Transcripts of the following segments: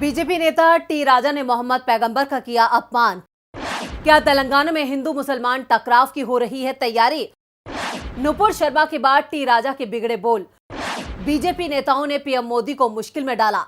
BJP नेता T राजा ने मोहम्मद पैगंबर का किया अपमान। क्या तेलंगाना में हिंदू मुसलमान टकराव की हो रही है तैयारी? नुपुर शर्मा के बाद टी राजा के बिगड़े बोल। बीजेपी नेताओं ने पीएम मोदी को मुश्किल में डाला।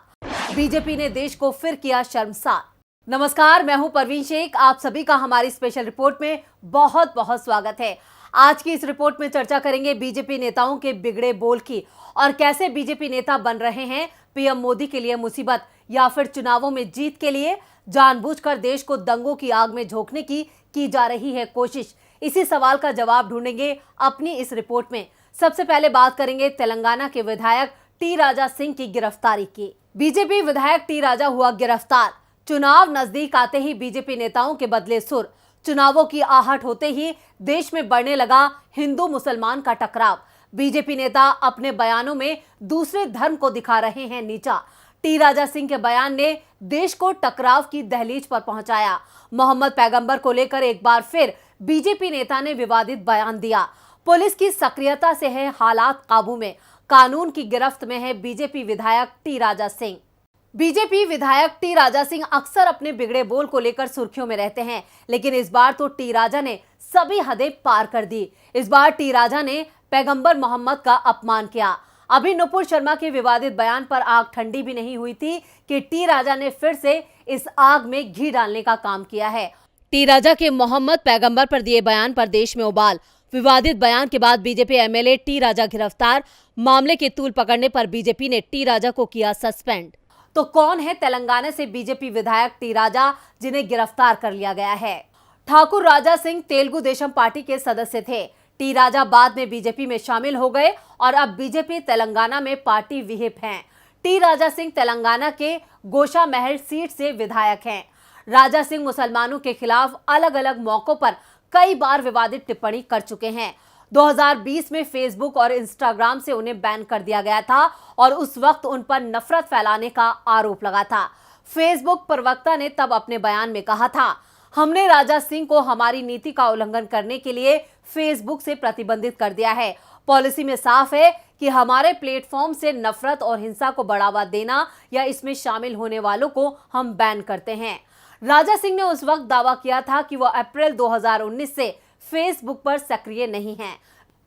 बीजेपी ने देश को फिर किया शर्मसार। नमस्कार, मैं हूं परवीन शेख। आप सभी का हमारी स्पेशल रिपोर्ट में बहुत बहुत स्वागत है। आज की इस रिपोर्ट में चर्चा करेंगे बीजेपी नेताओं के बिगड़े बोल की और कैसे बीजेपी नेता बन रहे हैं पीएम मोदी के लिए मुसीबत या फिर चुनावों में जीत के लिए जानबूझकर देश को दंगों की आग में झोंकने की जा रही है कोशिश। इसी सवाल का जवाब ढूंढेंगे अपनी इस रिपोर्ट में। सबसे पहले बात करेंगे तेलंगाना के विधायक टी राजा सिंह की गिरफ्तारी की। बीजेपी विधायक टी राजा हुआ गिरफ्तार। चुनाव नजदीक आते ही बीजेपी नेताओं के बदले सुर। चुनावों की आहट होते ही देश में बढ़ने लगा हिंदू मुसलमान का टकराव। बीजेपी नेता अपने बयानों में दूसरे धर्म को दिखा रहे हैं नीचा। टी राजा सिंह के बयान ने देश को टकराव की दहलीज पर पहुंचाया। मोहम्मद पैगंबर को लेकर एक बार फिर बीजेपी नेता ने विवादित बयान दिया। पुलिस की सक्रियता से है हालात काबू में, कानून की गिरफ्त में है बीजेपी विधायक टी राजा सिंह। बीजेपी विधायक टी राजा सिंह अक्सर अपने बिगड़े बोल को लेकर सुर्खियों में रहते हैं, लेकिन इस बार तो टी राजा ने सभी हदें पार कर दी। इस बार टी राजा ने पैगंबर मोहम्मद का अपमान किया। अभी नुपुर शर्मा के विवादित बयान पर आग ठंडी भी नहीं हुई थी कि टी राजा ने फिर से इस आग में घी डालने का काम किया है। टी राजा के मोहम्मद पैगंबर पर दिए बयान पर देश में उबाल। विवादित बयान के बाद बीजेपी एमएलए टी राजा गिरफ्तार। मामले के तूल पकड़ने पर बीजेपी ने टी राजा को किया सस्पेंड। तो कौन है तेलंगाना से बीजेपी विधायक टी राजा जिन्हें गिरफ्तार कर लिया गया है? ठाकुर राजा सिंह तेलुगु देशम पार्टी के सदस्य थे। टी राजा बाद में बीजेपी में शामिल हो गए और अब बीजेपी तेलंगाना में पार्टी विहिप हैं। टी राजा सिंह तेलंगाना के गोशा महल सीट से विधायक हैं। राजा सिंह मुसलमानों के खिलाफ अलग अलग मौकों पर कई बार विवादित टिप्पणी कर चुके हैं। 2020 में फेसबुक और इंस्टाग्राम से उन्हें बैन कर दिया गया था और उस वक्त उन पर नफरत फैलाने का आरोप लगा था। फेसबुक प्रवक्ता ने तब अपने बयान में कहा था, हमने राजा सिंह को हमारी नीति का उल्लंघन करने के लिए फेसबुक से प्रतिबंधित कर दिया है। पॉलिसी में साफ है कि हमारे प्लेटफॉर्म से नफरत और हिंसा को बढ़ावा देना या इसमें शामिल होने वालों को हम बैन करते हैं। राजा सिंह ने उस वक्त दावा किया था कि वह अप्रैल 2019 से फेसबुक पर सक्रिय नहीं हैं।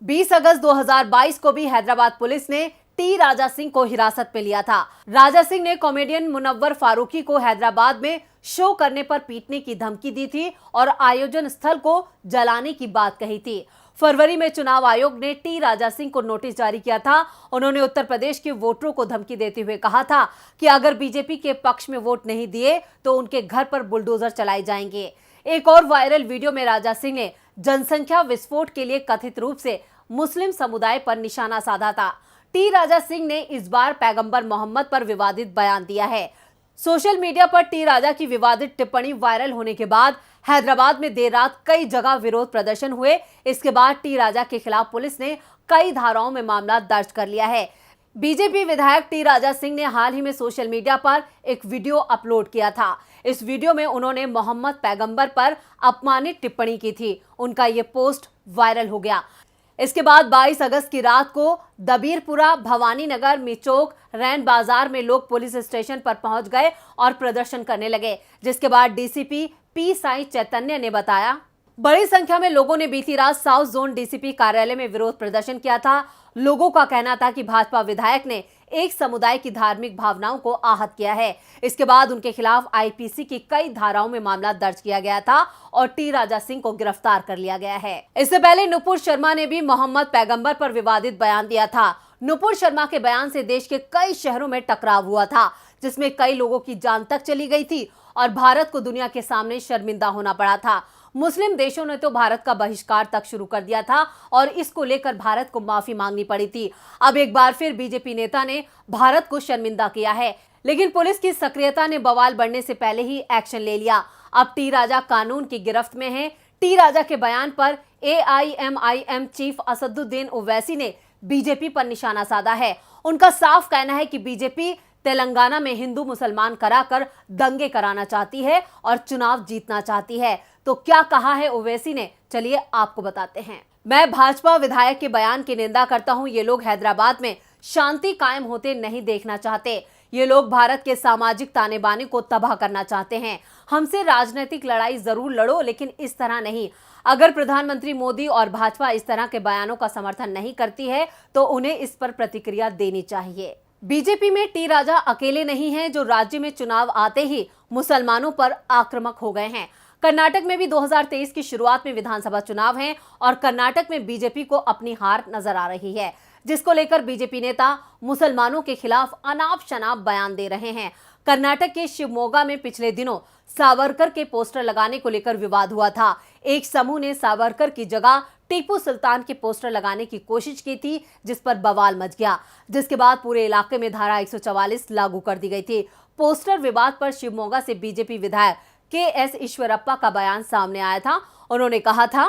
20 अगस्त 2022 को भी हैदराबाद पुलिस ने टी राजा सिंह को हिरासत में लिया था। राजा सिंह ने कॉमेडियन मुनव्वर फारूकी को हैदराबाद में शो करने पर पीटने की धमकी दी थी और आयोजन स्थल को जलाने की बात कही थी। फरवरी में चुनाव आयोग ने टी राजा सिंह को नोटिस जारी किया था। उन्होंने उत्तर प्रदेश के वोटरों को धमकी देते हुए कहा था कि अगर बीजेपी के पक्ष में वोट नहीं दिए तो उनके घर पर बुलडोजर चलाए जाएंगे। एक और वायरल वीडियो में राजा सिंह ने जनसंख्या विस्फोट के लिए कथित रूप से मुस्लिम समुदाय पर निशाना साधा था। टी राजा सिंह ने इस बार पैगंबर मोहम्मद पर विवादित बयान दिया है। सोशल मीडिया पर टी राजा की विवादित टिप्पणी वायरल होने के बाद हैदराबाद में देर रात कई जगह विरोध प्रदर्शन हुए। इसके बाद टी राजा के खिलाफ पुलिस ने कई धाराओं में मामला दर्ज कर लिया है। बीजेपी विधायक टी राजा सिंह ने हाल ही में सोशल मीडिया पर एक वीडियो अपलोड किया था। इस वीडियो में उन्होंने मोहम्मद पैगंबर पर अपमानित टिप्पणी की थी। उनका ये पोस्ट वायरल हो गया। इसके बाद 22 अगस्त की रात को दबीरपुरा, भवानी नगर, मिचोक, रैन बाजार में लोग पुलिस स्टेशन पर पहुंच गए और प्रदर्शन करने लगे, जिसके बाद डीसीपी पी साई चैतन्य ने बताया, बड़ी संख्या में लोगों ने बीती रात साउथ जोन डीसीपी कार्यालय में विरोध प्रदर्शन किया था। लोगों का कहना था कि भाजपा विधायक ने एक समुदाय की धार्मिक भावनाओं को आहत किया है। इसके बाद उनके खिलाफ आईपीसी की कई धाराओं में मामला दर्ज किया गया था और टी राजा सिंह को गिरफ्तार कर लिया गया है। इससे पहले नुपुर शर्मा ने भी मोहम्मद पैगंबर पर विवादित बयान दिया था। नुपुर शर्मा के बयान से देश के कई शहरों में टकराव हुआ था, जिसमें कई लोगों की जान तक चली गई थी और भारत को दुनिया के सामने शर्मिंदा होना पड़ा था। मुस्लिम देशों ने तो भारत का बहिष्कार तक शुरू कर दिया था और इसको लेकर भारत को माफी मांगनी पड़ी थी। अब एक बार फिर बीजेपी नेता ने भारत को शर्मिंदा किया है, लेकिन पुलिस की सक्रियता ने बवाल बढ़ने से पहले ही एक्शन ले लिया। अब टी राजा कानून की गिरफ्त में है। टी राजा के बयान पर एआईएमआईएम चीफ असदुद्दीन ओवैसी ने बीजेपी पर निशाना साधा है। उनका साफ कहना है कि बीजेपी तेलंगाना में हिंदू मुसलमान कराकर दंगे कराना चाहती है और चुनाव जीतना चाहती है। तो क्या कहा है ओवैसी ने, चलिए आपको बताते हैं। मैं भाजपा विधायक के बयान की निंदा करता हूं। ये लोग हैदराबाद में शांति कायम होते नहीं देखना चाहते। ये लोग भारत के सामाजिक ताने बाने को तबाह करना चाहते हैं। हमसे राजनीतिक लड़ाई जरूर लड़ो, लेकिन इस तरह नहीं। अगर प्रधानमंत्री मोदी और भाजपा इस तरह के बयानों का समर्थन नहीं करती है तो उन्हें इस पर प्रतिक्रिया देनी चाहिए। बीजेपी में टी राजा अकेले नहीं हैं जो राज्य में चुनाव आते ही मुसलमानों पर आक्रामक हो गए हैं। कर्नाटक में भी 2023 की शुरुआत में विधानसभा चुनाव हैं और कर्नाटक में बीजेपी को अपनी हार नजर आ रही है, जिसको लेकर बीजेपी नेता मुसलमानों के खिलाफ अनाप शनाप बयान दे रहे हैं। कर्नाटक के शिवमोगा में पिछले दिनों सावरकर के पोस्टर लगाने को लेकर विवाद हुआ था। एक समूह ने सावरकर की जगह टीपू सुल्तान के पोस्टर लगाने की कोशिश की थी, जिस पर बवाल मच गया, जिसके बाद पूरे इलाके में धारा 144 लागू कर दी गई थी। पोस्टर विवाद पर शिवमोगा से बीजेपी विधायक के.एस. ईश्वरप्पा का बयान सामने आया था। उन्होंने कहा था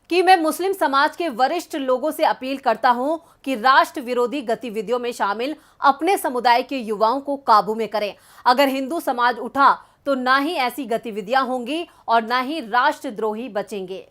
कि मैं मुस्लिम समाज के वरिष्ठ लोगों से अपील करता हूं कि राष्ट्र विरोधी गतिविधियों में शामिल अपने समुदाय के युवाओं को काबू में करें। अगर हिंदू समाज उठा तो ना ही ऐसी गतिविधियां होंगी और ना ही राष्ट्रद्रोही बचेंगे।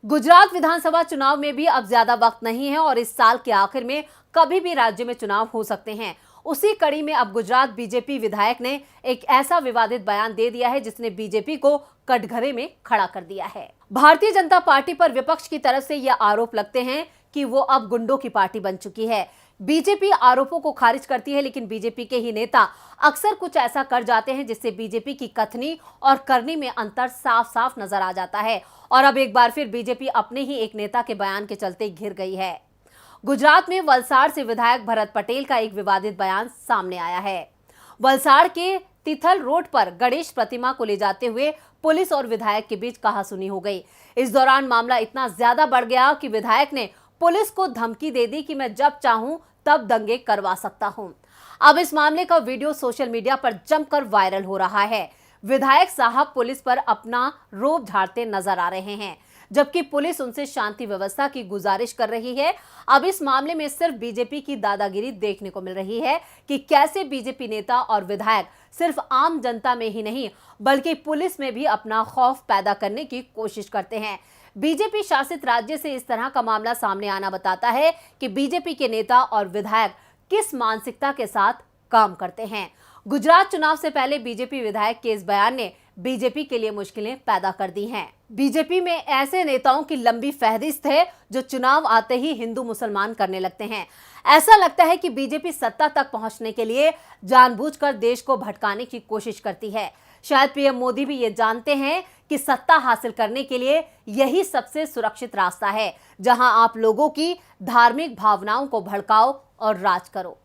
गुजरात विधानसभा चुनाव में भी अब ज्यादा वक्त नहीं है और इस साल के आखिर में कभी भी राज्य में चुनाव हो सकते हैं। उसी कड़ी में अब गुजरात बीजेपी विधायक ने एक ऐसा विवादित बयान दे दिया है जिसने बीजेपी को कटघरे में खड़ा कर दिया है। भारतीय जनता पार्टी पर विपक्ष की तरफ से यह आरोप लगते हैं कि वो अब गुंडों की पार्टी बन चुकी है। बीजेपी आरोपों को खारिज करती है, लेकिन बीजेपी के ही नेता अक्सर कुछ ऐसा कर जाते हैं जिससे बीजेपी की कथनी और करनी में अंतर साफ साफ नजर आ जाता है। और अब एक बार फिर बीजेपी अपने ही एक नेता के बयान के चलते घिर गई है। गुजरात में वलसाड़ से विधायक भरत पटेल का एक विवादित बयान सामने आया है। वलसाड़ के तिथल रोड पर गणेश प्रतिमा को ले जाते हुए पुलिस और विधायक के बीच कहासुनी हो गई। इस दौरान मामला इतना ज्यादा बढ़ गया कि विधायक ने पुलिस को धमकी दे दी कि मैं जब चाहूं तब दंगे करवा सकता हूं। अब इस मामले का वीडियो सोशल मीडिया पर जमकर वायरल हो रहा है। विधायक साहब पुलिस पर अपना रोब झाड़ते नजर आ रहे हैं, जबकि पुलिस उनसे शांति व्यवस्था की गुजारिश कर रही है। अब इस मामले में सिर्फ बीजेपी की दादागिरी देखने को मिल रही है कि कैसे बीजेपी नेता और विधायक सिर्फ आम जनता में ही नहीं बल्कि पुलिस में भी अपना खौफ पैदा करने की कोशिश करते हैं। बीजेपी शासित राज्य से इस तरह का मामला सामने आना बताता है कि बीजेपी के नेता और विधायक किस मानसिकता के साथ काम करते हैं। गुजरात चुनाव से पहले बीजेपी विधायक के इस बयान ने बीजेपी के लिए मुश्किलें पैदा कर दी हैं। बीजेपी में ऐसे नेताओं की लंबी फहरिस्त है जो चुनाव आते ही हिंदू मुसलमान करने लगते हैं। ऐसा लगता है कि बीजेपी सत्ता तक पहुंचने के लिए जानबूझकर देश को भटकाने की कोशिश करती है। शायद पीएम मोदी भी ये जानते हैं कि सत्ता हासिल करने के लिए यही सबसे सुरक्षित रास्ता है, जहां आप लोगों की धार्मिक भावनाओं को भड़काओ और राज करो।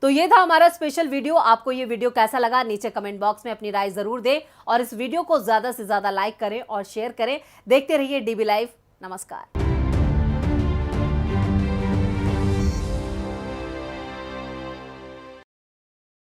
तो ये था हमारा स्पेशल वीडियो। आपको ये वीडियो कैसा लगा नीचे कमेंट बॉक्स में अपनी राय जरूर दें और इस वीडियो को ज्यादा से ज्यादा लाइक करें और शेयर करें। देखते रहिए डीबी लाइव। नमस्कार।